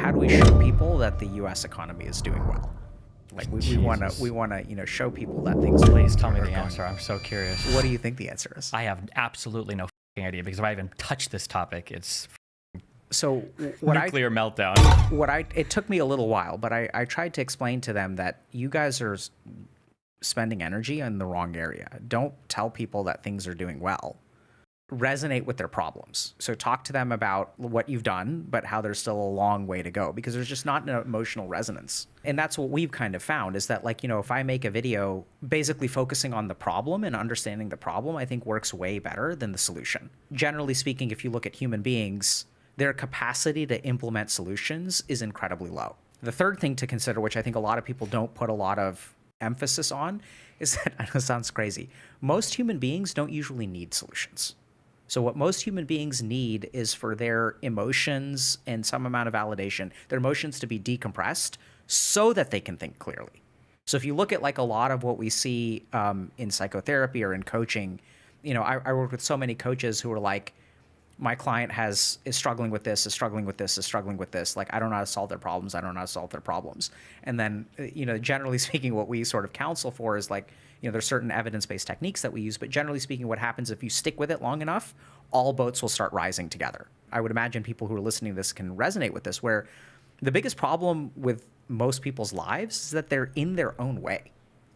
how do we show people that the U.S. economy is doing well? Like we want to show people that things. Please tell me the answer. I'm so curious. What do you think the answer is? I have absolutely no idea, because if I even touch this topic, it's so nuclear meltdown. It took me a little while, but I tried to explain to them that you guys are spending energy in the wrong area. Don't tell people that things are doing well. Resonate with their problems. So talk to them about what you've done, but how there's still a long way to go, because there's just not an emotional resonance. And that's what we've kind of found, is that, like, if I make a video basically focusing on the problem and understanding the problem, I think works way better than the solution. Generally speaking, if you look at human beings, their capacity to implement solutions is incredibly low. The third thing to consider, which I think a lot of people don't put a lot of emphasis on, is that, I know it sounds crazy, most human beings don't usually need solutions. So what most human beings need is for their emotions and some amount of validation, their emotions to be decompressed so that they can think clearly. So if you look at like a lot of what we see in psychotherapy or in coaching, I work with so many coaches who are like, my client is struggling with this, is struggling with this, is struggling with this. Like, I don't know how to solve their problems. I don't know how to solve their problems. And then, generally speaking, what we sort of counsel for is like, there's certain evidence-based techniques that we use, but generally speaking, what happens if you stick with it long enough, all boats will start rising together. I would imagine people who are listening to this can resonate with this, where the biggest problem with most people's lives is that they're in their own way.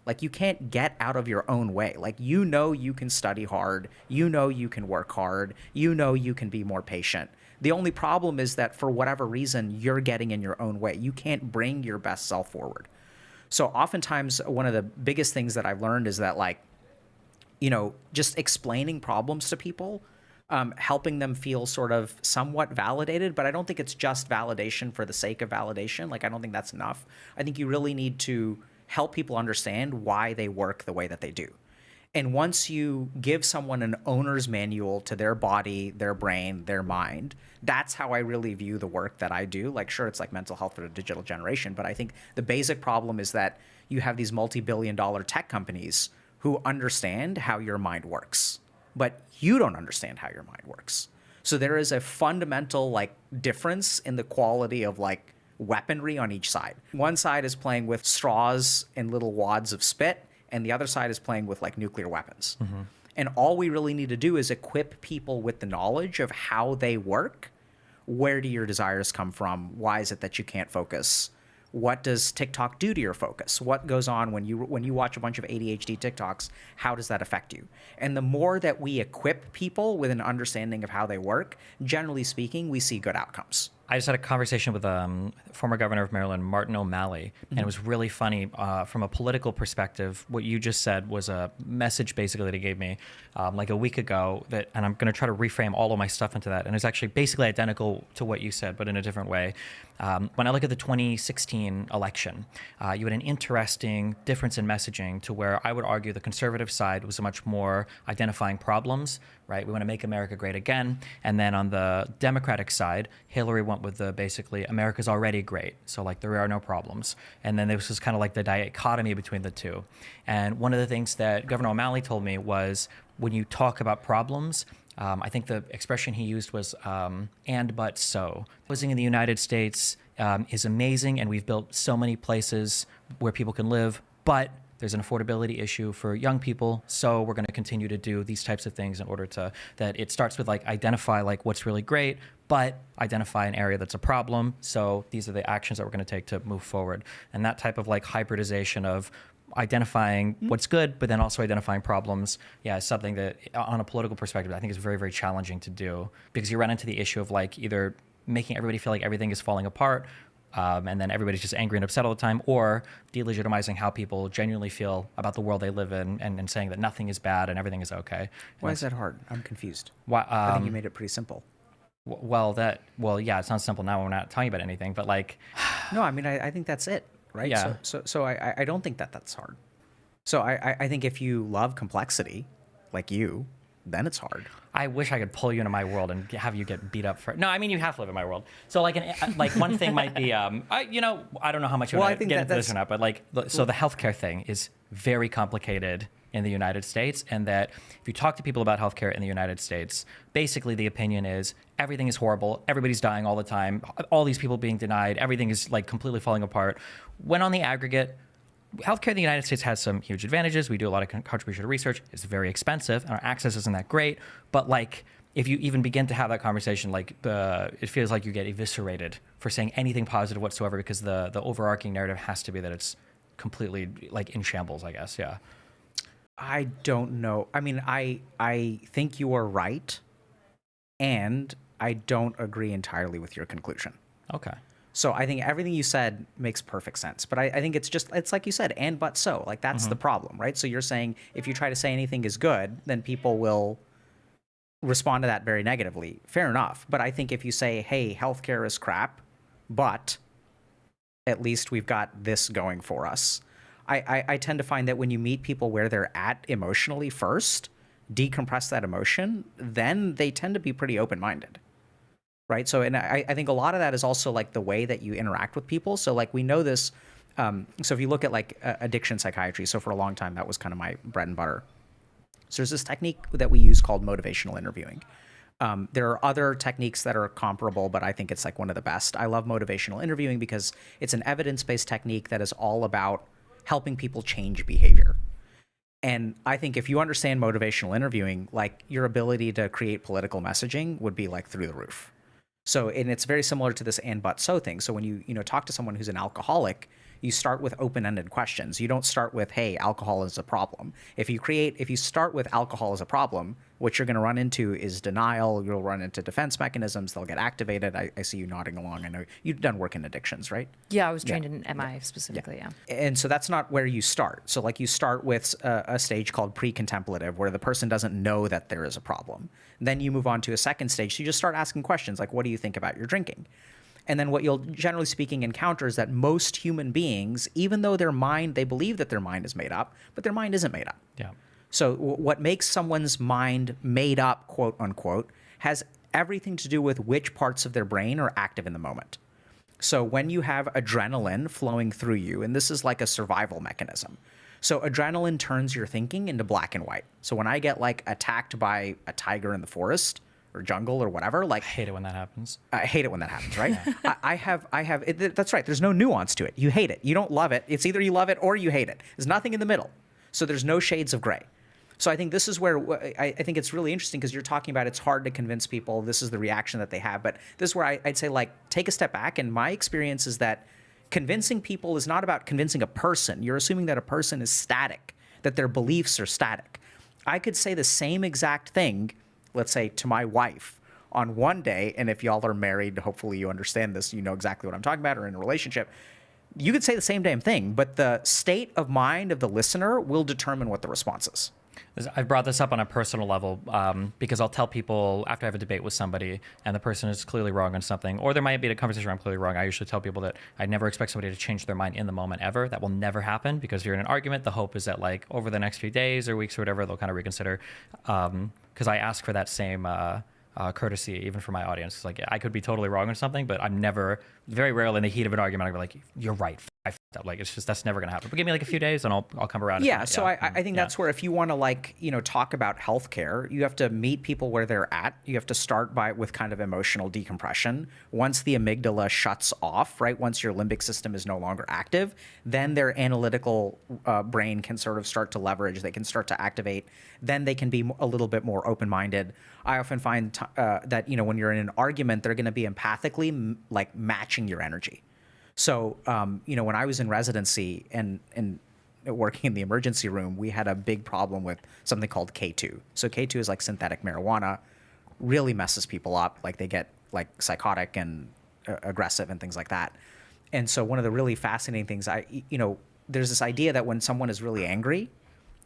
Like, you can't get out of your own way. Like, you can study hard, you can work hard, you can be more patient. The only problem is that for whatever reason, you're getting in your own way. You can't bring your best self forward. So oftentimes, one of the biggest things that I've learned is that, like, just explaining problems to people, helping them feel sort of somewhat validated, but I don't think it's just validation for the sake of validation. Like, I don't think that's enough. I think you really need to help people understand why they work the way that they do. And once you give someone an owner's manual to their body, their brain, their mind, that's how I really view the work that I do. Like, sure, it's like mental health for the digital generation, but I think the basic problem is that you have these multi-billion-dollar tech companies who understand how your mind works, but you don't understand how your mind works. So there is a fundamental like difference in the quality of like weaponry on each side. One side is playing with straws and little wads of spit, and the other side is playing with like nuclear weapons. Mm-hmm. And all we really need to do is equip people with the knowledge of how they work. Where do your desires come from? Why is it that you can't focus? What does TikTok do to your focus? What goes on when you watch a bunch of ADHD TikToks? How does that affect you? And the more that we equip people with an understanding of how they work, generally speaking, we see good outcomes. I just had a conversation with former governor of Maryland, Martin O'Malley, and it was really funny from a political perspective. What you just said was a message basically that he gave me like a week ago, and I'm going to try to reframe all of my stuff into that. And it's actually basically identical to what you said, but in a different way. When I look at the 2016 election, you had an interesting difference in messaging to where I would argue the conservative side was much more identifying problems, right? We want to make America great again. And then on the Democratic side, Hillary went with the basically America's already great. So like there are no problems. And then this was kind of like the dichotomy between the two. And one of the things that Governor O'Malley told me was when you talk about problems, I think the expression he used was and but so. Housing in the United States is amazing, and we've built so many places where people can live, but there's an affordability issue for young people, so we're going to continue to do these types of things in order to, that it starts with like identify like what's really great, but identify an area that's a problem, so these are the actions that we're going to take to move forward. And that type of like hybridization of identifying what's good, but then also identifying problems, is something that on a political perspective, I think is very, very challenging to do, because you run into the issue of like either making everybody feel like everything is falling apart, and then everybody's just angry and upset all the time, or delegitimizing how people genuinely feel about the world they live in, and saying that nothing is bad and everything is okay. Why is that hard? I'm confused. Why, I think you made it pretty simple. Yeah, it sounds simple now when we're not talking about anything, but like... No, I mean, I think that's it, right? Yeah. So I don't think that that's hard. So I think if you love complexity, like you, then it's hard. I wish I could pull you into my world and have you get beat up for it. No, I mean, you have to live in my world. So like one thing might be, I don't know how much you want to get into this or not, but like, so the healthcare thing is very complicated in the United States, and that if you talk to people about healthcare in the United States, basically the opinion is everything is horrible, everybody's dying all the time, all these people being denied, everything is like completely falling apart. When on the aggregate, healthcare in the United States has some huge advantages. We do a lot of contribution to research. It's very expensive, and our access isn't that great. But like, if you even begin to have that conversation, like it feels like you get eviscerated for saying anything positive whatsoever, because the overarching narrative has to be that it's completely like in shambles, I guess. Yeah. I don't know. I mean, I think you are right, and I don't agree entirely with your conclusion. Okay. So I think everything you said makes perfect sense. But I think it's like you said, and but so. Like, that's the problem, right? So you're saying if you try to say anything is good, then people will respond to that very negatively. Fair enough. But I think if you say, hey, healthcare is crap, but at least we've got this going for us. I tend to find that when you meet people where they're at emotionally first, decompress that emotion, then they tend to be pretty open-minded. Right. So, and I think a lot of that is also like the way that you interact with people. So like we know this. So if you look at like addiction psychiatry, so for a long time, that was kind of my bread and butter. So there's this technique that we use called motivational interviewing. There are other techniques that are comparable, but I think it's like one of the best. I love motivational interviewing because it's an evidence-based technique that is all about helping people change behavior. And I think if you understand motivational interviewing, like your ability to create political messaging would be like through the roof. So, and it's very similar to this and but so thing. So when you talk to someone who's an alcoholic, you start with open-ended questions. You don't start with, hey, alcohol is a problem. If you start with alcohol as a problem, what you're going to run into is denial. You'll run into defense mechanisms. They'll get activated. I see you nodding along. I know you've done work in addictions, right? Yeah, I was trained in MI specifically, yeah. And so that's not where you start. So like you start with a stage called pre-contemplative, where the person doesn't know that there is a problem. Then you move on to a second stage. So you just start asking questions like, what do you think about your drinking? And then what you'll generally speaking encounter is that most human beings, even though they believe that their mind is made up, but their mind isn't made up. Yeah. So what makes someone's mind made up, quote unquote, has everything to do with which parts of their brain are active in the moment. So when you have adrenaline flowing through you, and this is like a survival mechanism. So adrenaline turns your thinking into black and white. So when I get like attacked by a tiger in the forest, or jungle or whatever, like I hate it when that happens. I hate it when that happens, right? Yeah. That's right. There's no nuance to it. You hate it. You don't love it. It's either you love it or you hate it. There's nothing in the middle. So there's no shades of gray. So I think this is where I think it's really interesting, because you're talking about it's hard to convince people. This is the reaction that they have. But this is where I'd say, like, take a step back. And my experience is that convincing people is not about convincing a person. You're assuming that a person is static, that their beliefs are static. I could say the same exact thing, let's say, to my wife on one day, and if y'all are married, hopefully you understand this, you know exactly what I'm talking about, or in a relationship, you could say the same damn thing, but the state of mind of the listener will determine what the response is. I've brought this up on a personal level because I'll tell people after I have a debate with somebody and the person is clearly wrong on something, or there might be a conversation where I'm clearly wrong. I usually tell people that I never expect somebody to change their mind in the moment ever. That will never happen, because if you're in an argument, the hope is that like over the next few days or weeks or whatever, they'll kind of reconsider. Because I ask for that same courtesy even for my audience. It's like I could be totally wrong on something, but I'm never, very rarely in the heat of an argument, I'll be like, you're right. I f***ed up. Like, it's just, that's never going to happen. But give me like a few days and I'll come around. Yeah. So I think that's where, if you want to like, talk about healthcare, you have to meet people where they're at. You have to start with kind of emotional decompression. Once the amygdala shuts off, right? Once your limbic system is no longer active, then their analytical brain can sort of start to leverage. They can start to activate. Then they can be a little bit more open-minded. I often find that, when you're in an argument, they're going to be empathically like matching your energy. So, when I was in residency and working in the emergency room, we had a big problem with something called K2. So K2 is like synthetic marijuana, really messes people up. Like they get like psychotic and aggressive and things like that. And so one of the really fascinating things, there's this idea that when someone is really angry,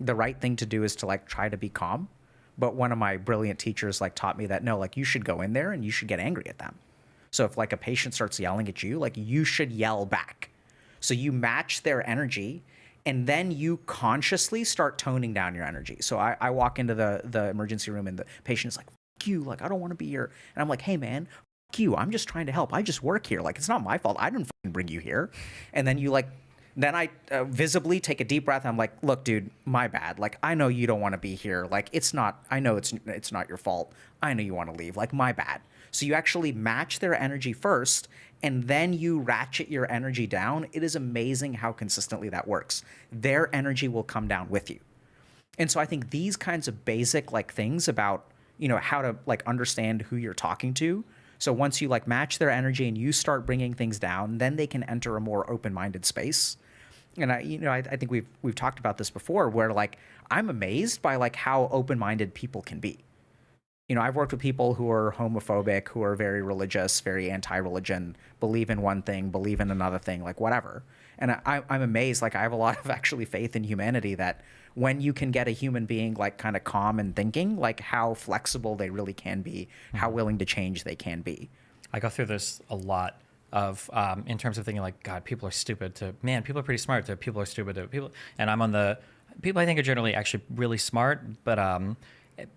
the right thing to do is to like try to be calm. But one of my brilliant teachers like taught me that, no, like you should go in there and you should get angry at them. So if like a patient starts yelling at you, like you should yell back. So you match their energy, and then you consciously start toning down your energy. So I walk into the emergency room and the patient's like, "F you, like I don't want to be here." And I'm like, "Hey man, f you, I'm just trying to help. I just work here. Like it's not my fault. I didn't fucking bring you here." And then you like Then I visibly take a deep breath. I'm like, look, dude, my bad. Like, I know you don't want to be here. Like, I know it's not your fault. I know you want to leave. Like, my bad. So you actually match their energy first, and then you ratchet your energy down. It is amazing how consistently that works. Their energy will come down with you. And so I think these kinds of basic like things about, how to like understand who you're talking to. So once you like match their energy and you start bringing things down, then they can enter a more open-minded space. And I think we've talked about this before, where like I'm amazed by like how open-minded people can be. I've worked with people who are homophobic, who are very religious, very anti-religion, believe in one thing, believe in another thing, like whatever. And I'm amazed. Like I have a lot of actually faith in humanity that when you can get a human being like kind of calm and thinking, like how flexible they really can be, how willing to change they can be. I go through this a lot of in terms of thinking like, God, people are stupid, to man, people are pretty smart, to people are stupid, to people. And I'm on the people I think are generally actually really smart, but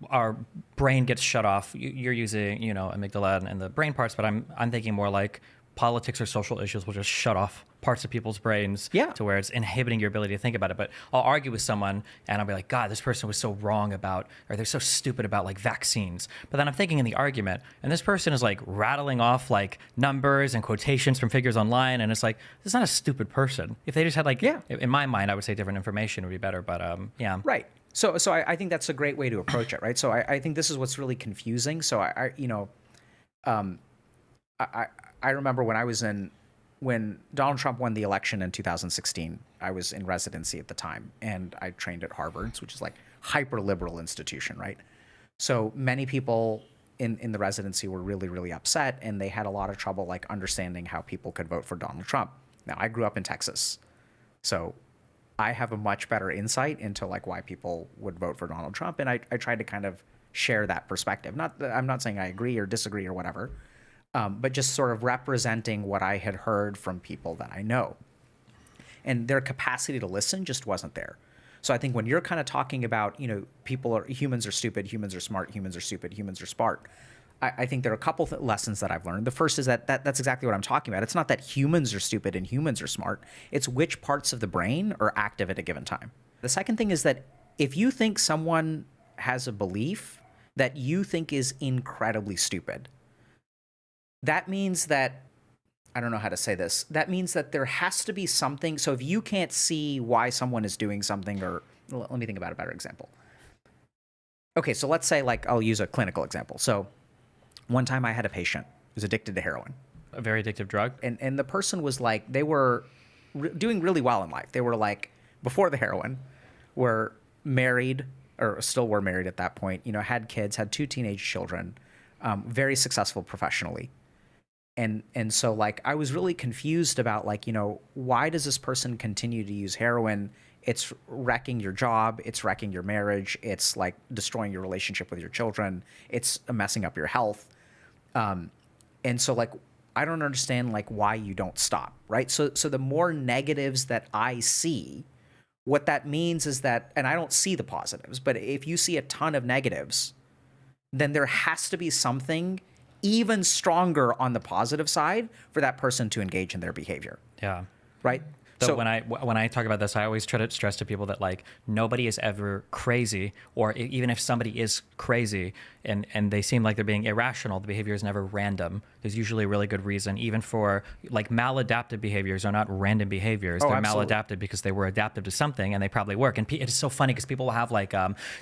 our brain gets shut off. You're using, amygdala and the brain parts, but I'm thinking more like politics or social issues will just shut off parts of people's brains to where it's inhibiting your ability to think about it. But I'll argue with someone and I'll be like, God, this person was so wrong about, or they're so stupid about like vaccines. But then I'm thinking in the argument, and this person is like rattling off like numbers and quotations from figures online. And it's like, this is not a stupid person. If they just had like, in my mind, I would say different information would be better. But yeah. Right. So I think that's a great way to approach it, right? So I think this is what's really confusing. So I remember when Donald Trump won the election in 2016, I was in residency at the time, and I trained at Harvard, which is like hyper liberal institution, right? So many people in the residency were really, really upset, and they had a lot of trouble like understanding how people could vote for Donald Trump. Now, I grew up in Texas, so I have a much better insight into like why people would vote for Donald Trump, and I tried to kind of share that perspective. I'm not saying I agree or disagree or whatever, but just sort of representing what I had heard from people that I know. And their capacity to listen just wasn't there. So I think when you're kind of talking about, humans are stupid, humans are smart, humans are stupid, humans are smart, I think there are a couple lessons that I've learned. The first is that's exactly what I'm talking about. It's not that humans are stupid and humans are smart. It's which parts of the brain are active at a given time. The second thing is that if you think someone has a belief that you think is incredibly stupid, that means that, I don't know how to say this, that means that there has to be something. So if you can't see why someone is doing something, or let me think about a better example. Okay, so let's say like I'll use a clinical example. So one time I had a patient who was addicted to heroin. A very addictive drug? And the person was like, they were doing really well in life. They were like, before the heroin, were married, or still were married at that point, had kids, had 2 teenage children, very successful professionally. And so like I was really confused about like, why does this person continue to use heroin? It's wrecking your job, it's wrecking your marriage, it's like destroying your relationship with your children, it's messing up your health. And so like I don't understand like why you don't stop, right? So the more negatives that I see, what that means is that, and I don't see the positives, but if you see a ton of negatives, then there has to be something even stronger on the positive side for that person to engage in their behavior. Yeah. Right? So when I talk about this, I always try to stress to people that like nobody is ever crazy, or even if somebody is crazy and they seem like they're being irrational, the behavior is never random. There's usually a really good reason. Even for like maladaptive behaviors are not random behaviors. They're absolutely. maladaptive because they were adaptive to something and they probably work. And it is so funny because people will have like,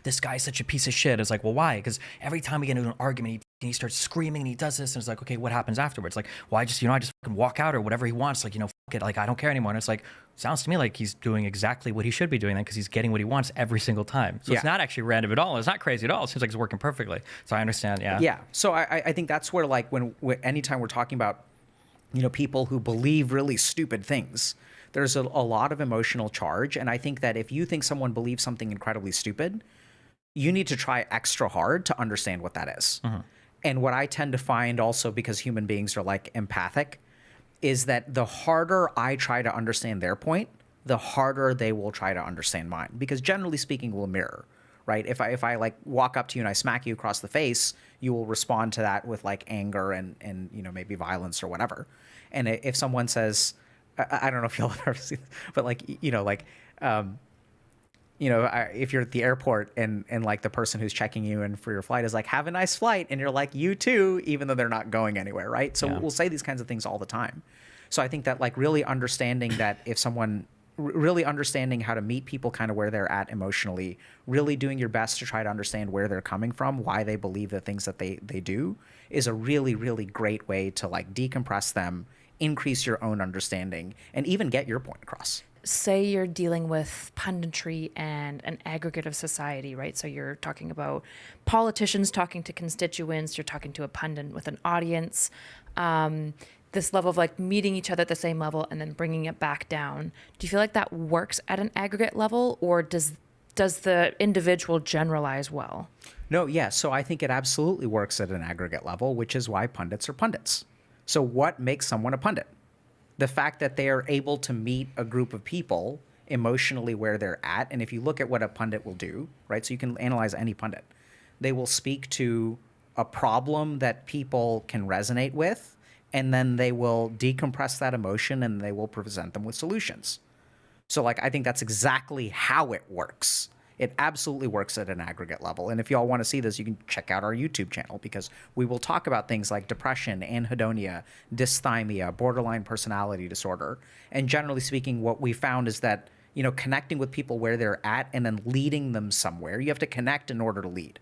this guy's such a piece of shit. It's like, well, why? Because every time we get into an argument, he starts screaming and he does this and it's like, okay, what happens afterwards? Like, well, I just fucking walk out or whatever he wants. Like, fuck it. Like, I don't care anymore. And it's like, sounds to me like he's doing exactly what he should be doing then because he's getting what he wants every single time. So it's not actually random at all. It's not crazy at all. It seems like it's working perfectly. So I understand. Yeah. Yeah. So I think that's where like when anytime we're talking about, people who believe really stupid things, there's a lot of emotional charge. And I think that if you think someone believes something incredibly stupid, you need to try extra hard to understand what that is. Mm-hmm. And what I tend to find also, because human beings are like empathic, is that the harder I try to understand their point, the harder they will try to understand mine. Because generally speaking, we'll mirror, right? If I like walk up to you and I smack you across the face, you will respond to that with like anger and maybe violence or whatever. And if someone says, I don't know if you'll ever see this, but like, if you're at the airport and like the person who's checking you in for your flight is like, have a nice flight. And you're like, you too, even though they're not going anywhere. Right. So we'll say these kinds of things all the time. So I think that like really understanding that if someone really understanding how to meet people kind of where they're at emotionally, really doing your best to try to understand where they're coming from, why they believe the things that they do is a really, really great way to like decompress them, increase your own understanding, and even get your point across. Say you're dealing with punditry and an aggregate of society, right? So you're talking about politicians talking to constituents, you're talking to a pundit with an audience, this level of like meeting each other at the same level and then bringing it back down. Do you feel like that works at an aggregate level, or does the individual generalize well? No, yeah. So I think it absolutely works at an aggregate level, which is why pundits are pundits. So what makes someone a pundit? The fact that they are able to meet a group of people emotionally where they're at. And if you look at what a pundit will do, right? So you can analyze any pundit. They will speak to a problem that people can resonate with, and then they will decompress that emotion and they will present them with solutions. So like, I think that's exactly how it works. It absolutely works at an aggregate level. And if you all want to see this, you can check out our YouTube channel, because we will talk about things like depression, anhedonia, dysthymia, borderline personality disorder. And generally speaking, what we found is that, connecting with people where they're at and then leading them somewhere, you have to connect in order to lead.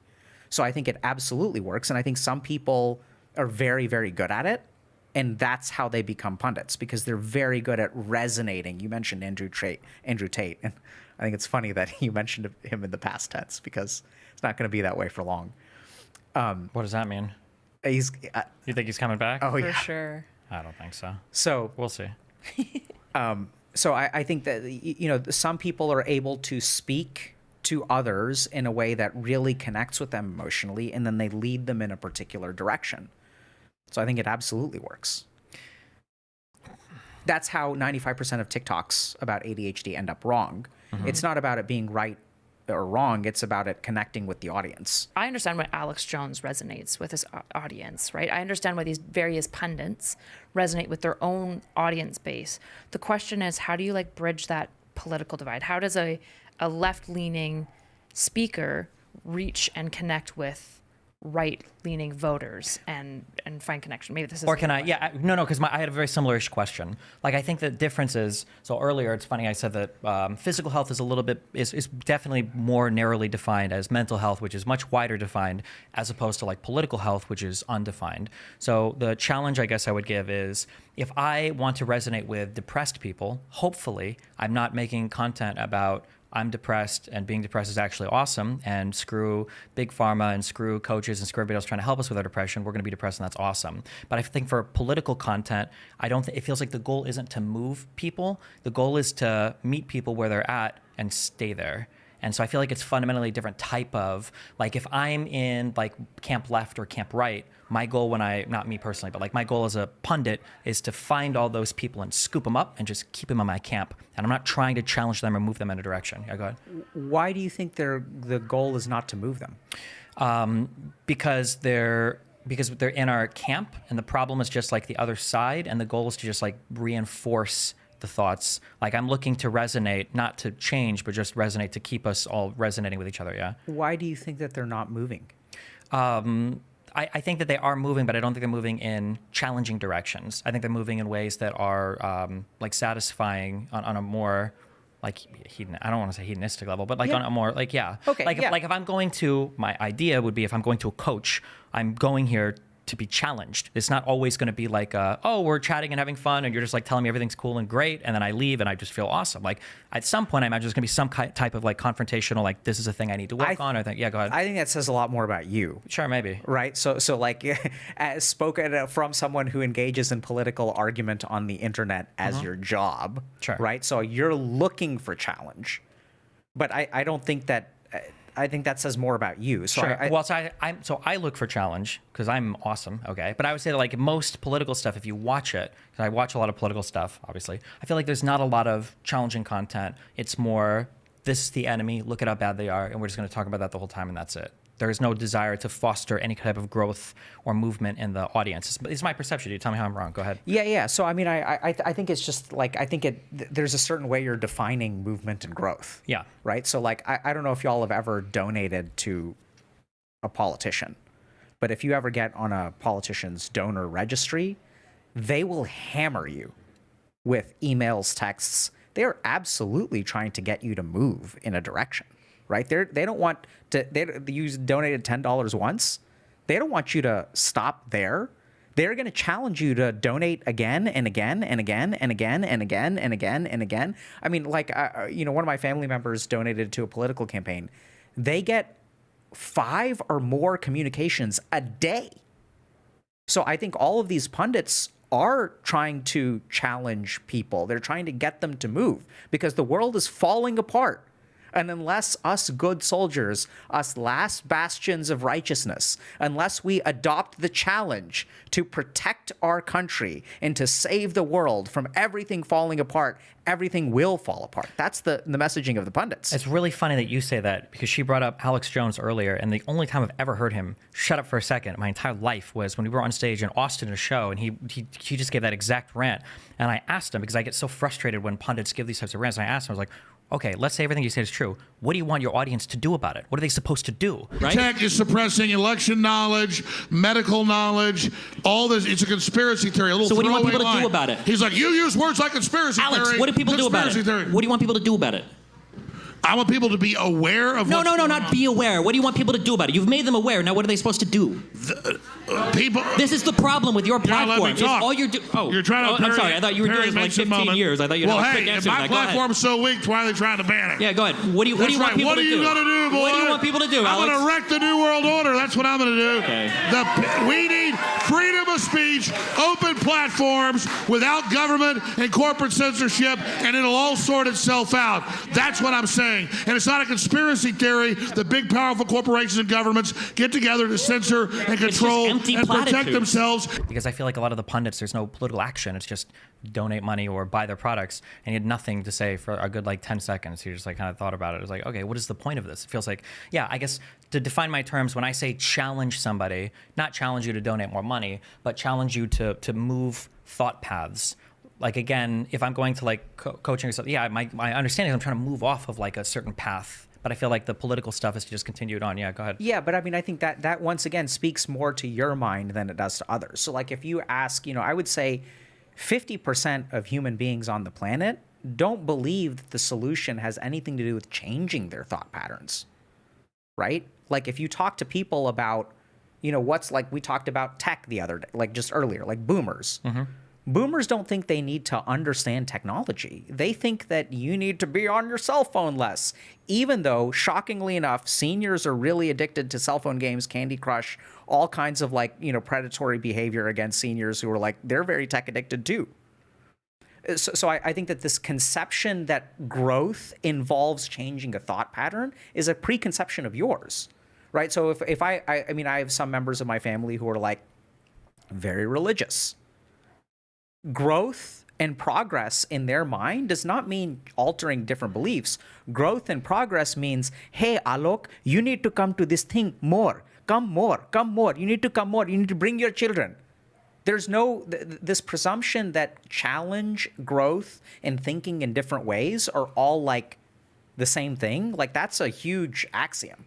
So I think it absolutely works. And I think some people are very, very good at it. And that's how they become pundits, because they're very good at resonating. You mentioned Andrew Tate, and I think it's funny that you mentioned him in the past tense, because it's not going to be that way for long. What does that mean? You think he's coming back? Oh, For yeah. sure. I don't think so. So We'll see. So I think that, some people are able to speak to others in a way that really connects with them emotionally, and then they lead them in a particular direction. So I think it absolutely works. That's how 95% of TikToks about ADHD end up wrong. Mm-hmm. It's not about it being right or wrong. It's about it connecting with the audience. I understand why Alex Jones resonates with his audience, right? I understand why these various pundits resonate with their own audience base. The question is, how do you like bridge that political divide? How does a left-leaning speaker reach and connect with right-leaning voters and find connection? Maybe this is. Or can I? Yeah, no, because I had a very similar-ish question. Like, I think the difference is, so earlier, it's funny, I said that physical health is a little bit, is definitely more narrowly defined as mental health, which is much wider defined, as opposed to like political health, which is undefined. So the challenge I guess I would give is, if I want to resonate with depressed people, hopefully I'm not making content about I'm depressed and being depressed is actually awesome, and screw big pharma and screw coaches and screw everybody else trying to help us with our depression. We're going to be depressed and that's awesome. But I think for political content, it feels like the goal isn't to move people. The goal is to meet people where they're at and stay there. And so I feel like it's fundamentally a different type of, like, if I'm in like camp left or camp right, my goal not me personally, but like my goal as a pundit is to find all those people and scoop them up and just keep them in my camp. And I'm not trying to challenge them or move them in a direction. Yeah, go ahead. Why do you think the goal is not to move them? Because they're in our camp, and the problem is just like the other side, and the goal is to just like reinforce the thoughts. Like, I'm looking to resonate, not to change, but just resonate to keep us all resonating with each other. Yeah. Why do you think that they're not moving? I think that they are moving, but I don't think they're moving in challenging directions. I think they're moving in ways that are like satisfying on a more like I don't want to say hedonistic level, but like on a more like Okay, like if I'm going to, my idea would be, if I'm going to a coach, I'm going here to be challenged. It's not always going to be like, oh, we're chatting and having fun, and you're just like telling me everything's cool and great, and then I leave and I just feel awesome. Like, at some point, I imagine there's going to be some type of like confrontational, like, this is a thing I need to work on. Or think, yeah, go ahead. I think that says a lot more about you. Sure, maybe. Right. So like, spoken from someone who engages in political argument on the internet as your job. Sure. Right. So you're looking for challenge, but I don't think that. I think that says more about you. So sure. So I look for challenge because I'm awesome. Okay. But I would say that like most political stuff, if you watch it, because I watch a lot of political stuff, obviously, I feel like there's not a lot of challenging content. It's more, this is the enemy, look at how bad they are, and we're just going to talk about that the whole time, and that's it. There's no desire to foster any type of growth or movement in the audience. It's my perception. You tell me how I'm wrong. Go ahead. Yeah. So I mean, I think it's just like there's a certain way you're defining movement and growth. Yeah. Right. So like I don't know if y'all have ever donated to a politician, but if you ever get on a politician's donor registry, they will hammer you with emails, texts. They are absolutely trying to get you to move in a direction. Right? They don't want to. You donated $10 once. They don't want you to stop there. They're going to challenge you to donate again and again and again and again and again and again and again. I mean, like one of my family members donated to a political campaign. They get 5 or more communications a day. So I think all of these pundits are trying to challenge people. They're trying to get them to move because the world is falling apart. And unless us good soldiers, us last bastions of righteousness, unless we adopt the challenge to protect our country and to save the world from everything falling apart, everything will fall apart. That's the messaging of the pundits. It's really funny that you say that because she brought up Alex Jones earlier, and the only time I've ever heard him shut up for a second my entire life was when we were on stage in Austin at a show, and he just gave that exact rant. And I asked him, because I get so frustrated when pundits give these types of rants, and I asked him, I was like, okay, let's say everything you say is true. What do you want your audience to do about it? What are they supposed to do? Right? Tech is suppressing election knowledge, medical knowledge, all this. It's a conspiracy theory. So what do you want people to do about it? He's like, you use words like conspiracy theory. Alex, what do people do about it? Theory. What do you want people to do about it? I want people to be aware of No, not be aware. What do you want people to do about it? You've made them aware. Now what are they supposed to do? People. This is the problem with your platform. Let me talk. All you're You're trying to. I'm sorry. I thought you were doing this for like 15 years. I thought you'd have a quick answer. If my platform's so weak, why are they trying to ban it? Yeah, go ahead. What do you want people to do? What are you going to do, boy? What do you want people to do, Alex? I'm going to wreck the New World Order. That's what I'm going to do. Okay. We need freedom of speech, open platforms without government and corporate censorship, and it'll all sort itself out. That's what I'm saying. And it's not a conspiracy theory. The big, powerful corporations and governments get together to censor and control and protect themselves. Because I feel like a lot of the pundits, there's no political action. It's just donate money or buy their products, and you had nothing to say for a good 10 seconds. You just kind of thought about it. It was like, okay, what is the point of this? It feels like, yeah, I guess to define my terms, when I say challenge somebody, not challenge you to donate more money, but challenge you to move thought paths. Like, again, if I'm going to coaching or something, yeah, my understanding is I'm trying to move off of a certain path. But I feel like the political stuff is just continued on. Yeah, go ahead. Yeah, but I mean, I think that once again speaks more to your mind than it does to others. So if you ask, I would say 50% of human beings on the planet don't believe that the solution has anything to do with changing their thought patterns, right? Like if you talk to people about, what's we talked about tech the other day, just earlier, boomers. Mm-hmm. Boomers don't think they need to understand technology. They think that you need to be on your cell phone less, even though, shockingly enough, seniors are really addicted to cell phone games, Candy Crush, all kinds of predatory behavior against seniors who are they're very tech addicted too. So I think that this conception that growth involves changing a thought pattern is a preconception of yours, right? So if I have some members of my family who are very religious. Growth and progress in their mind does not mean altering different beliefs. Growth and progress means, hey, Alok, you need to come to this thing more. Come more. You need to come more. You need to bring your children. There's this presumption that challenge, growth, and thinking in different ways are all the same thing. That's a huge axiom.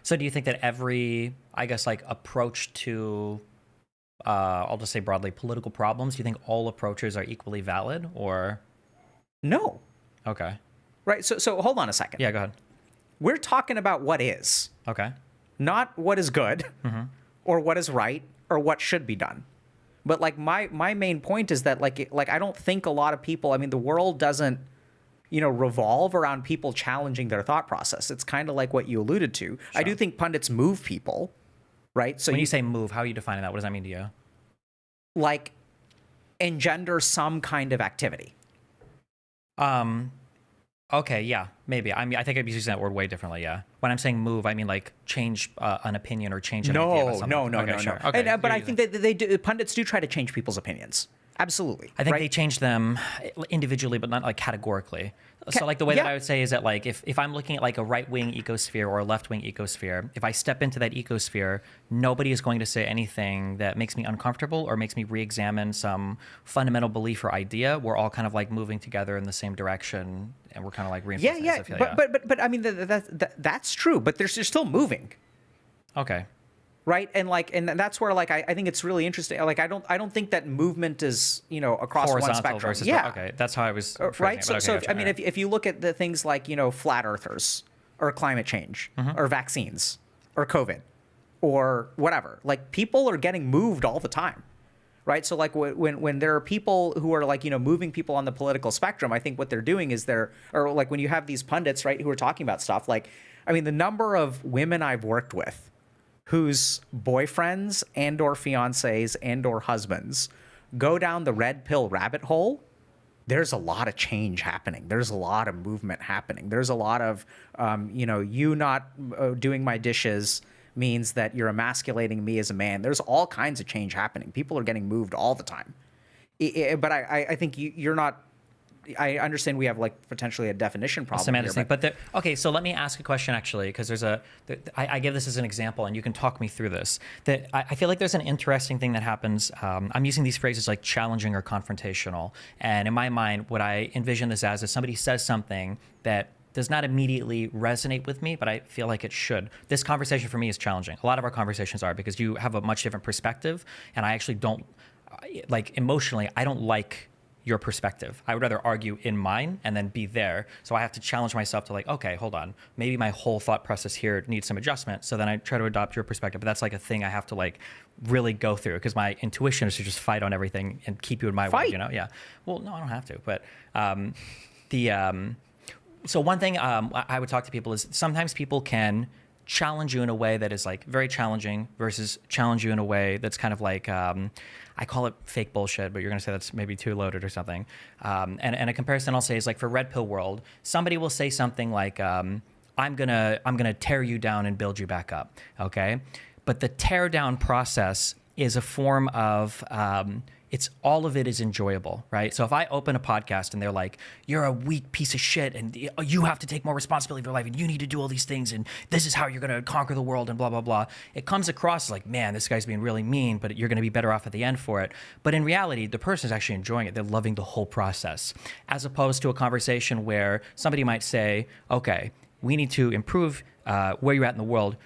So do you think that every, approach to I'll just say broadly, political problems, do you think all approaches are equally valid, or? No. Okay. Right, so hold on a second. Yeah, go ahead. We're talking about what is. Okay. Not what is good, mm-hmm. or what is right, or what should be done. But my main point is that I don't think a lot of people, the world doesn't, revolve around people challenging their thought process. It's kind of like what you alluded to. Sure. I do think pundits move people. Right. So when you say move, how are you defining that? What does that mean to you? Engender some kind of activity. Okay. Yeah. Maybe. I think I'd be using that word way differently. Yeah. When I'm saying move, I mean change an opinion or change an idea about something. No. Sure. Okay. But I think that they do. Pundits do try to change people's opinions. Absolutely. I think right? they changed them individually, but not like categorically. So like the way that yeah. I would say is that like if I'm looking at like a right-wing ecosphere or a left-wing ecosphere, if I step into that ecosphere, nobody is going to say anything that makes me uncomfortable or makes me re-examine some fundamental belief or idea. We're all kind of like moving together in the same direction, and we're kind of like reinforcing. Yeah. But I mean that's true. But they're still moving. Okay. Right. And that's where like I think it's really interesting. Like I don't think that movement is, across one spectrum. Versus okay, that's how I was right. So, I mean, if you look at the things like, flat earthers or climate change or vaccines or COVID or whatever, like people are getting moved all the time. Right. So like when there are people who are like, moving people on the political spectrum, I think what they're doing is or like when you have these pundits, right, who are talking about stuff like, I mean, the number of women I've worked with whose boyfriends and or fiancés and or husbands go down the red pill rabbit hole, there's a lot of change happening. There's a lot of movement happening. There's a lot of, you not doing my dishes means that you're emasculating me as a man. There's all kinds of change happening. People are getting moved all the time. But I think you're not, I understand we have like potentially a definition problem semantics here, thing, okay, so let me ask a question actually, because I give this as an example, and you can talk me through this. That I feel like there's an interesting thing that happens. I'm using these phrases like challenging or confrontational, and in my mind, what I envision this as is somebody says something that does not immediately resonate with me, but I feel like it should. This conversation for me is challenging. A lot of our conversations are, because you have a much different perspective, and I actually don't, like emotionally, I don't like your perspective. I would rather argue in mine and then be there. So I have to challenge myself to like, okay, hold on. Maybe my whole thought process here needs some adjustment. So then I try to adopt your perspective. But that's like a thing I have to like really go through, because my intuition is to just fight on everything and keep you in my way, Yeah. Well, no, I don't have to. But so one thing I would talk to people is sometimes people can challenge you in a way that is like very challenging versus challenge you in a way that's kind of like, I call it fake bullshit, but you're going to say that's maybe too loaded or something. And a comparison I'll say is like for Red Pill World, somebody will say something like, I'm gonna tear you down and build you back up, okay? But the tear down process is a form of, all of it is enjoyable, right? So if I open a podcast and they're like, you're a weak piece of shit and you have to take more responsibility for your life and you need to do all these things and this is how you're going to conquer the world and blah, blah, blah. It comes across like, man, this guy's being really mean, but you're going to be better off at the end for it. But in reality, the person is actually enjoying it. They're loving the whole process, as opposed to a conversation where somebody might say, okay, we need to improve where you're at in the world.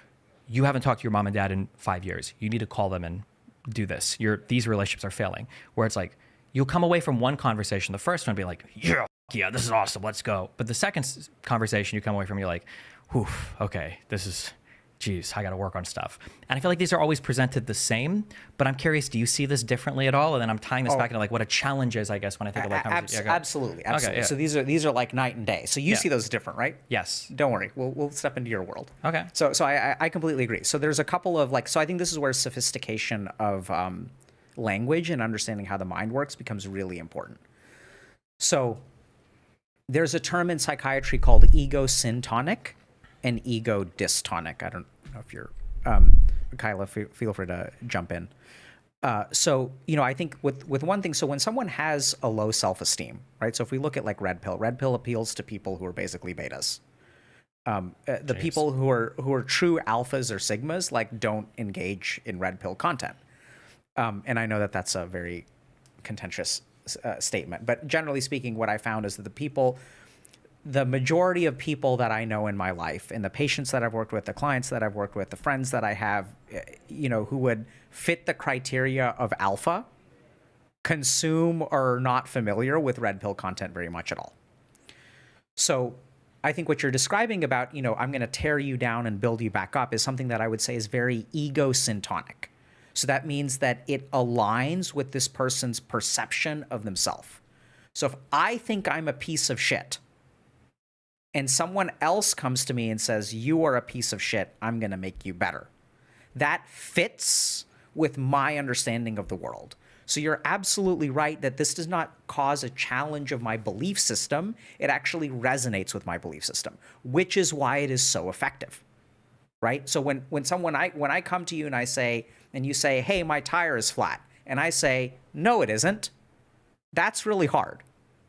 You haven't talked to your mom and dad in 5 years. You need to call them and do this. These relationships are failing. Where it's like, you'll come away from one conversation, the first one be like, yeah, this is awesome, let's go. But the second conversation you come away from, you're like, whew, okay, geez, I got to work on stuff. And I feel like these are always presented the same, but I'm curious, do you see this differently at all? And then I'm tying this back into like what a challenge is, I guess, when I think about conversation. Absolutely. Okay, yeah. So these are like night and day. So you see those different, right? Yes. Don't worry. We'll step into your world. Okay. So I completely agree. So there's a couple of like, so I think this is where sophistication of language and understanding how the mind works becomes really important. So there's a term in psychiatry called ego-syntonic and ego-dystonic. I don't know if you're, Kyla, feel free to jump in. So, I think with one thing, so when someone has a low self-esteem, right? So if we look at like red pill appeals to people who are basically betas. The people who are true alphas or sigmas, like don't engage in red pill content. And I know that that's a very contentious statement, but generally speaking, what I found is that the majority of people that I know in my life and the patients that I've worked with, the clients that I've worked with, the friends that I have, who would fit the criteria of alpha, consume or are not familiar with red pill content very much at all. So I think what you're describing about, I'm going to tear you down and build you back up is something that I would say is very ego-syntonic. So that means that it aligns with this person's perception of themselves. So if I think I'm a piece of shit, and someone else comes to me and says, you are a piece of shit, I'm going to make you better. That fits with my understanding of the world. So you're absolutely right that this does not cause a challenge of my belief system. It actually resonates with my belief system, which is why it is so effective, right? So when I come to you and you say, hey, my tire is flat, and I say, no, it isn't, That's really hard.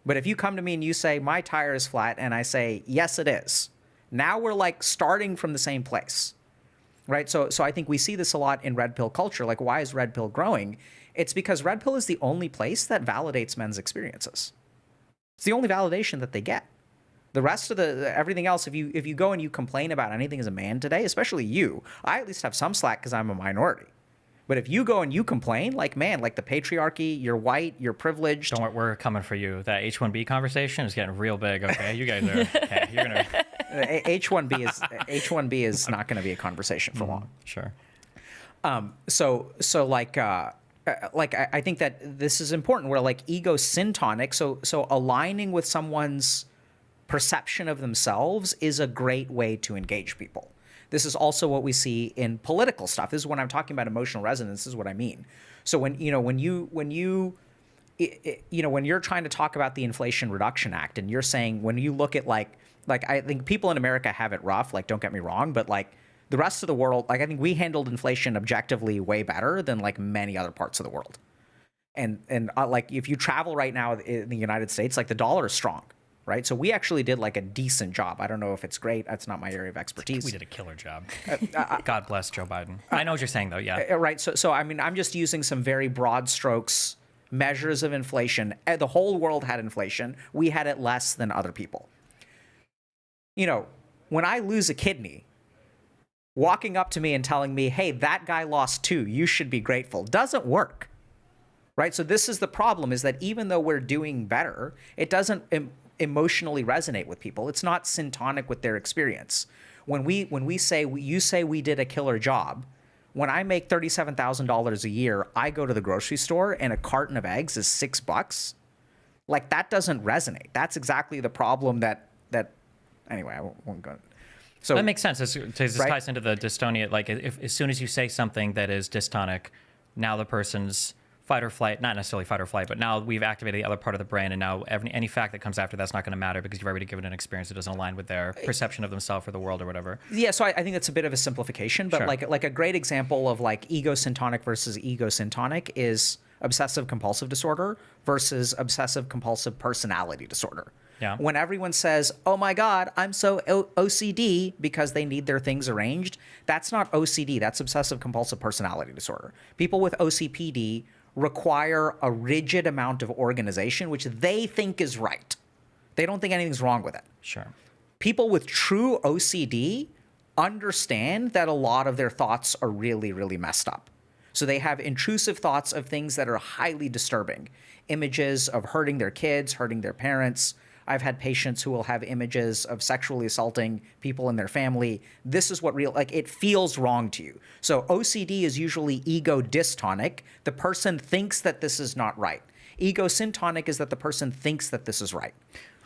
But if you come to me and you say, my tire is flat, and I say, yes, it is, now we're like starting from the same place, right? So I think we see this a lot in red pill culture. Like, why is red pill growing? It's because red pill is the only place that validates men's experiences. It's the only validation that they get. The rest of everything else, if you go and you complain about anything as a man today, especially you, I at least have some slack because I'm a minority. But if you go and you complain, like, man, like the patriarchy, you're white, you're privileged. Don't worry, we're coming for you. That H-1B conversation is getting real big. Okay, you guys are. Okay, you're gonna. H-1B is not going to be a conversation for long. Sure. So I think that this is important. Where like ego-syntonic, so aligning with someone's perception of themselves is a great way to engage people. This is also what we see in political stuff. This is when I'm talking about emotional resonance. This is what I mean. So when you're trying to talk about the Inflation Reduction Act, and you're saying, when you look at like I think people in America have it rough. Like, don't get me wrong, but like the rest of the world, like I think we handled inflation objectively way better than like many other parts of the world. And like if you travel right now in the United States, like the dollar is strong. Right. So we actually did like a decent job. I don't know if it's great. That's not my area of expertise. We did a killer job. God bless Joe Biden. I know what you're saying, though. Yeah. Right. So I mean, I'm just using some very broad strokes measures of inflation. The whole world had inflation. We had it less than other people. You know, when I lose a kidney, walking up to me and telling me, hey, that guy lost 2, you should be grateful, doesn't work. Right. So this is the problem, is that even though we're doing better, it doesn't emotionally resonate with people. It's not syntonic with their experience. When we say, you say we did a killer job, when I make $37,000 a year, I go to the grocery store and a carton of eggs is $6. Like, that doesn't resonate. That's exactly the problem that anyway, I won't go. So that makes sense. This right? ties into the dystonia. Like, if as soon as you say something that is dystonic, now the person's fight or flight, not necessarily fight or flight, but now we've activated the other part of the brain, and now any fact that comes after that's not going to matter because you've already given an experience that doesn't align with their perception of themselves or the world or whatever. Yeah, so I think that's a bit of a simplification, but Sure. like a great example of like ego-syntonic versus ego-syntonic is obsessive compulsive disorder versus obsessive compulsive personality disorder. Yeah. When everyone says, oh my God, I'm so OCD because they need their things arranged, that's not OCD, that's obsessive compulsive personality disorder. People with OCPD require a rigid amount of organization, which they think is right. They don't think anything's wrong with it. Sure. People with true OCD understand that a lot of their thoughts are really, really messed up. So they have intrusive thoughts of things that are highly disturbing. Images of hurting their kids, hurting their parents. I've had patients who will have images of sexually assaulting people in their family. This is what it feels wrong to you. So OCD is usually ego-dystonic. The person thinks that this is not right. Ego-syntonic is that the person thinks that this is right.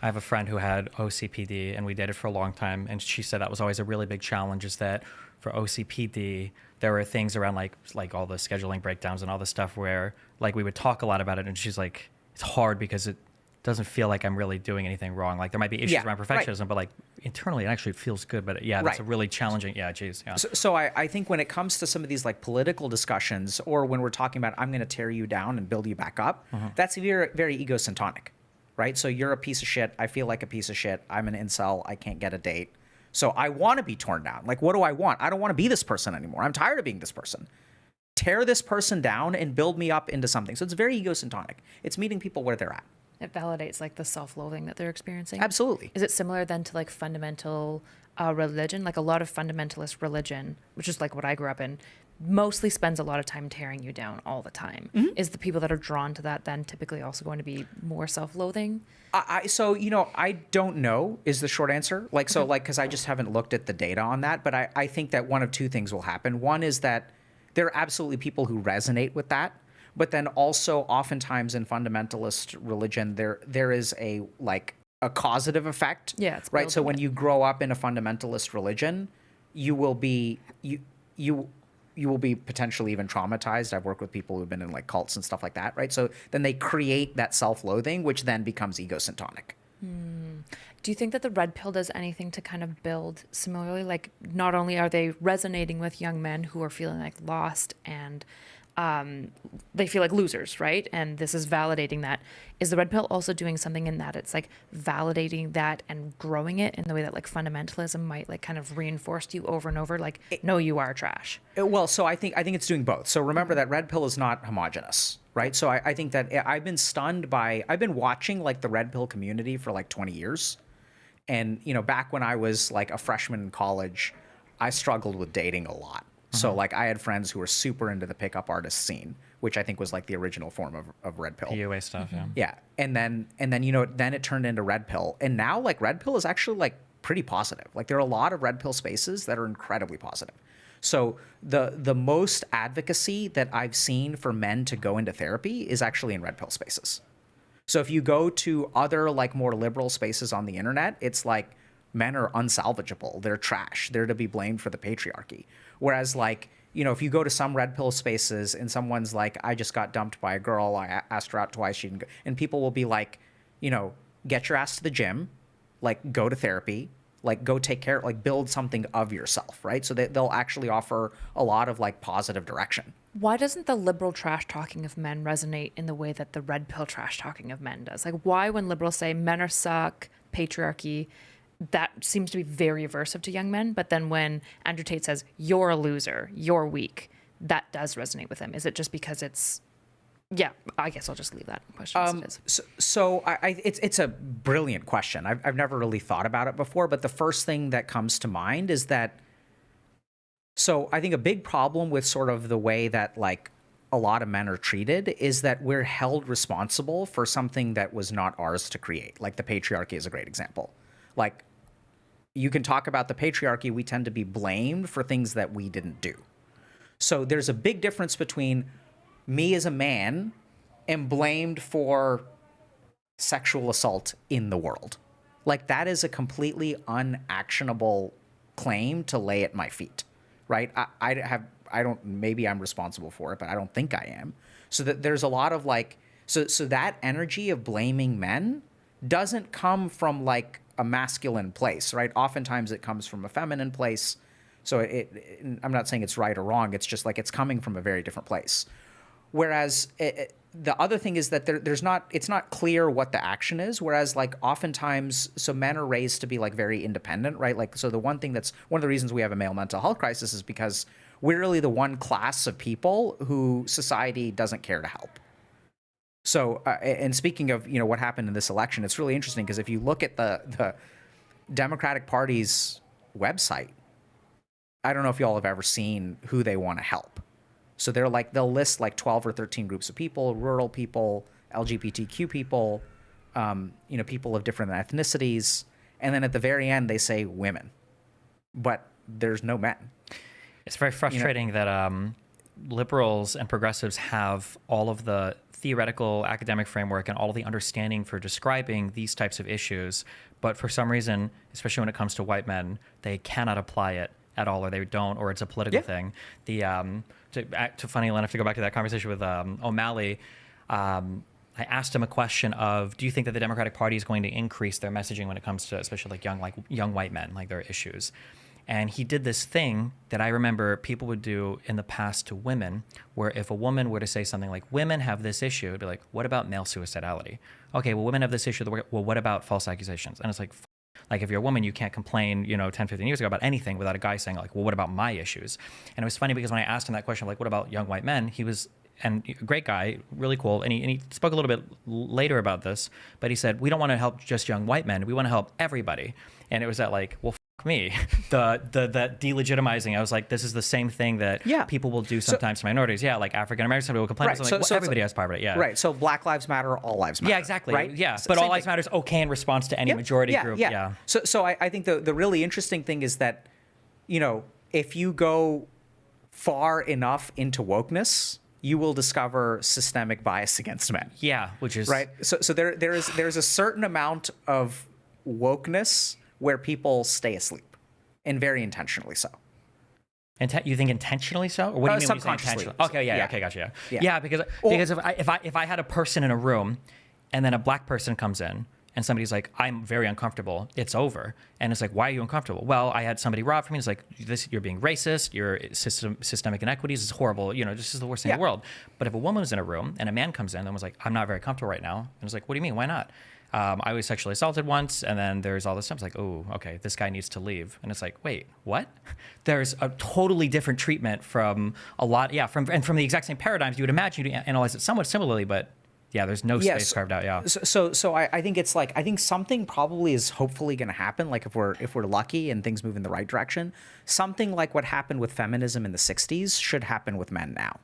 I have a friend who had OCPD, and we dated for a long time, and she said that was always a really big challenge, is that for OCPD, there were things around like all the scheduling breakdowns and all the stuff where like we would talk a lot about it, and she's like, it's hard because it doesn't feel like I'm really doing anything wrong. Like there might be issues around perfectionism, right. But like internally it actually feels good. But yeah, that's right. a really challenging. Yeah, geez. Yeah. So I think when it comes to some of these like political discussions, or when we're talking about I'm going to tear you down and build you back up, that's very, very ego-syntonic, right? So you're a piece of shit. I feel like a piece of shit. I'm an incel. I can't get a date. So I want to be torn down. Like, what do I want? I don't want to be this person anymore. I'm tired of being this person. Tear this person down and build me up into something. So it's very ego-syntonic. It's meeting people where they're at. It validates like the self-loathing that they're experiencing. Absolutely. Is it similar then to like fundamental religion? Like a lot of fundamentalist religion, which is like what I grew up in, mostly spends a lot of time tearing you down all the time. Mm-hmm. Is the people that are drawn to that then typically also going to be more self-loathing? So I don't know is the short answer. Like, so like, cause I just haven't looked at the data on that, but I think that one of two things will happen. One is that there are absolutely people who resonate with that. But then also oftentimes in fundamentalist religion, there is a causative effect. Yeah. It's right. So when you grow up in a fundamentalist religion, you will be potentially even traumatized. I've worked with people who've been in like cults and stuff like that. Right. So then they create that self-loathing, which then becomes ego-syntonic. Do you think that the red pill does anything to kind of build similarly? Like not only are they resonating with young men who are feeling like lost and they feel like losers, right? And this is validating that. Is the red pill also doing something in that? It's like validating that and growing it in the way that like fundamentalism might like kind of reinforce to you over and over, like, no, you are trash. Well, so I think it's doing both. So remember that red pill is not homogenous, right? So I think that I've been watching like the red pill community for like 20 years. And, back when I was like a freshman in college, I struggled with dating a lot. So like I had friends who were super into the pickup artist scene, which I think was like the original form of red pill. PUA stuff, yeah. Yeah. And then then it turned into red pill. And now like red pill is actually like pretty positive. Like there are a lot of red pill spaces that are incredibly positive. So the most advocacy that I've seen for men to go into therapy is actually in red pill spaces. So if you go to other like more liberal spaces on the internet, it's like men are unsalvageable. They're trash. They're to be blamed for the patriarchy. Whereas like, if you go to some red pill spaces and someone's like, I just got dumped by a girl. I asked her out twice. She didn't go. And people will be like, get your ass to the gym, like go to therapy, like go take care, like build something of yourself, right? So they'll actually offer a lot of like positive direction. Why doesn't the liberal trash talking of men resonate in the way that the red pill trash talking of men does? Like why when liberals say men are suck, patriarchy, that seems to be very aversive to young men. But then when Andrew Tate says, you're a loser, you're weak, that does resonate with him. Is it just because it's, yeah, I guess I'll just leave that question as it is. So it's a brilliant question. I've never really thought about it before, but the first thing that comes to mind is that, so I think a big problem with sort of the way that like a lot of men are treated is that we're held responsible for something that was not ours to create. Like the patriarchy is a great example. Like you can talk about the patriarchy, we tend to be blamed for things that we didn't do. So there's a big difference between me as a man am blamed for sexual assault in the world. Like that is a completely unactionable claim to lay at my feet, right? Maybe I'm responsible for it, but I don't think I am. So that there's a lot of like, so that energy of blaming men doesn't come from like a masculine place, right? Oftentimes it comes from a feminine place. So I'm not saying it's right or wrong. It's just like it's coming from a very different place. Whereas the other thing is that it's not clear what the action is. Whereas like oftentimes, so men are raised to be like very independent, right? Like, so one of the reasons we have a male mental health crisis is because we're really the one class of people who society doesn't care to help. So, and speaking of, what happened in this election, it's really interesting because if you look at the Democratic Party's website, I don't know if y'all have ever seen who they want to help. So they'll list like 12 or 13 groups of people, rural people, LGBTQ people, people of different ethnicities. And then at the very end, they say women, but there's no men. It's very frustrating that liberals and progressives have all of the theoretical academic framework and all of the understanding for describing these types of issues, but for some reason, especially when it comes to white men, they cannot apply it at all, or they don't, or it's a political thing. Funny enough, to go back to that conversation with O'Malley, I asked him a question of, do you think that the Democratic Party is going to increase their messaging when it comes to especially young white men, like their issues? And he did this thing that I remember people would do in the past to women, where if a woman were to say something like, women have this issue, it'd be like, what about male suicidality? Okay, well, women have this issue. Well, what about false accusations? And it's like if you're a woman, you can't complain, 10, 15 years ago about anything without a guy saying like, well, what about my issues? And it was funny because when I asked him that question, like, what about young white men? He was, and a great guy, really cool. And he spoke a little bit later about this, but he said, we don't want to help just young white men. We want to help everybody. And it was that like, well, me, the delegitimizing. I was like, this is the same thing that people will do sometimes to minorities. Yeah, like African Americans will complain. Right. Like, everybody has poverty. Yeah. Right. So Black Lives Matter, all lives matter. Yeah, exactly. Right. Yeah. But all lives matter is okay in response to any majority group. Yeah. So I think the really interesting thing is that, if you go far enough into wokeness, you will discover systemic bias against men. Yeah, which is right. So there's a certain amount of wokeness where people stay asleep, and very intentionally so. You think intentionally so? Or what do you mean when you say intentionally? Okay, yeah, okay, gotcha. Yeah, because if I had a person in a room, and then a black person comes in, and somebody's like, I'm very uncomfortable, it's over. And it's like, why are you uncomfortable? Well, I had somebody rob from me. It's like, you're being racist, you're systemic inequities is horrible. This is the worst thing in the world. But if a woman was in a room and a man comes in and was like, I'm not very comfortable right now. And it's like, what do you mean? Why not? I was sexually assaulted once, and then there's all this stuff. It's like, oh, okay, this guy needs to leave. And it's like, wait, what? There's a totally different treatment from from the exact same paradigms. You would imagine you'd analyze it somewhat similarly, but there's no space carved out. Yeah. So I think it's like, I think something probably is hopefully going to happen. Like if we're lucky and things move in the right direction, something like what happened with feminism in the 60s should happen with men now.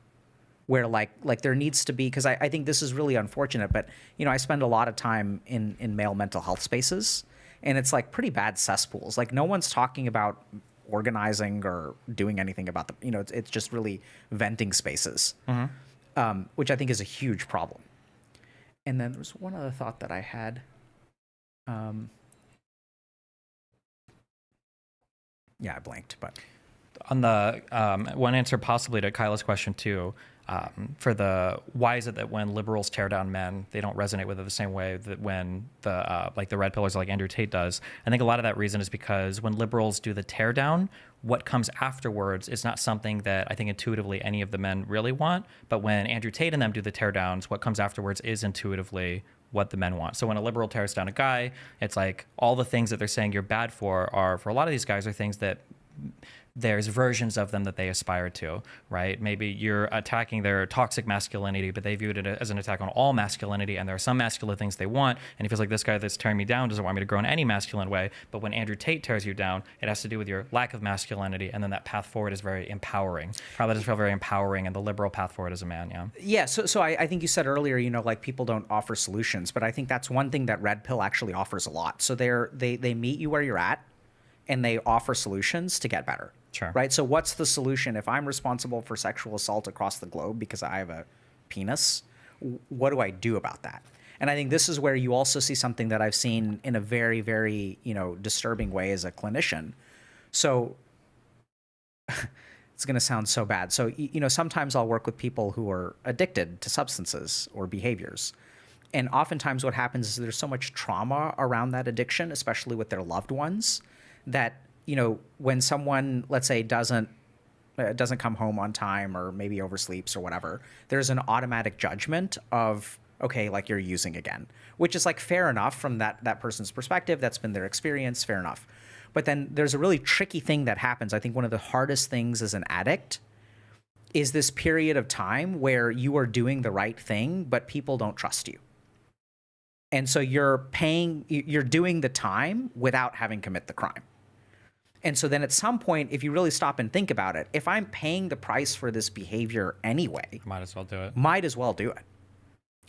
Where like there needs to be, because I think this is really unfortunate, but I spend a lot of time in male mental health spaces, and it's like pretty bad cesspools. Like no one's talking about organizing or doing anything about the, it's just really venting spaces, which I think is a huge problem. And then there's one other thought that I had. I blanked, but on the one answer possibly to Kyla's question too, for the why is it that when liberals tear down men, they don't resonate with it the same way that when the like the red pillars like Andrew Tate does? I think a lot of that reason is because when liberals do the tear down, what comes afterwards is not something that I think intuitively any of the men really want. But when Andrew Tate and them do the tear downs, what comes afterwards is intuitively what the men want. So when a liberal tears down a guy, it's like all the things that they're saying you're bad for are, for a lot of these guys, are things that there's versions of them that they aspire to, right? Maybe you're attacking their toxic masculinity, but they viewed it as an attack on all masculinity, and there are some masculine things they want, and he feels like this guy that's tearing me down doesn't want me to grow in any masculine way. But when Andrew Tate tears you down, it has to do with your lack of masculinity, and then that path forward is very empowering. Probably doesn't feel very empowering, and the liberal path forward as a man, Yeah, so I think you said earlier, like people don't offer solutions, but I think that's one thing that Red Pill actually offers a lot. So they meet you where you're at, and they offer solutions to get better. Sure. Right. So what's the solution? If I'm responsible for sexual assault across the globe because I have a penis, what do I do about that? And I think this is where you also see something that I've seen in a very, very, disturbing way as a clinician. So it's going to sound so bad. So, sometimes I'll work with people who are addicted to substances or behaviors. And oftentimes what happens is there's so much trauma around that addiction, especially with their loved ones, that when someone, let's say, doesn't come home on time or maybe oversleeps or whatever, there's an automatic judgment of, okay, like you're using again, which is like fair enough from that person's perspective. That's been their experience, fair enough. But then there's a really tricky thing that happens. I think one of the hardest things as an addict is this period of time where you are doing the right thing, but people don't trust you. And so you're doing the time without having commit the crime. And so then at some point, if you really stop and think about it, if I'm paying the price for this behavior anyway, might as well do it. Might as well do it.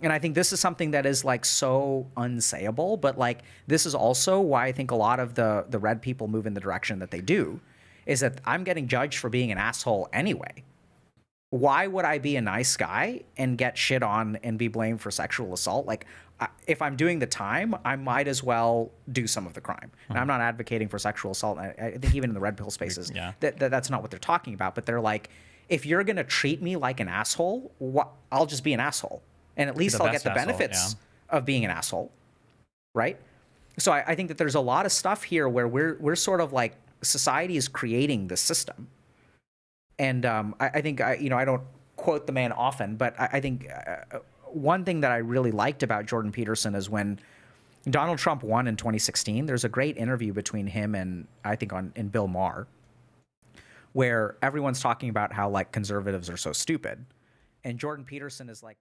And I think this is something that is like so unsayable, but like this is also why I think a lot of the red people move in the direction that they do, is that I'm getting judged for being an asshole anyway. Why would I be a nice guy and get shit on and be blamed for sexual assault? Like, if I'm doing the time, I might as well do some of the crime. And I'm not advocating for sexual assault. I think even in the red pill spaces, that's not what they're talking about. But they're like, if you're going to treat me like an asshole, I'll just be an asshole. And at least I'll get the benefits of being an asshole, right? So I think that there's a lot of stuff here where we're sort of like, society is creating the system. And I think, I don't quote the man often, but I think one thing that I really liked about Jordan Peterson is when Donald Trump won in 2016, there's a great interview between him and I think in Bill Maher, where everyone's talking about how like conservatives are so stupid. And Jordan Peterson is like,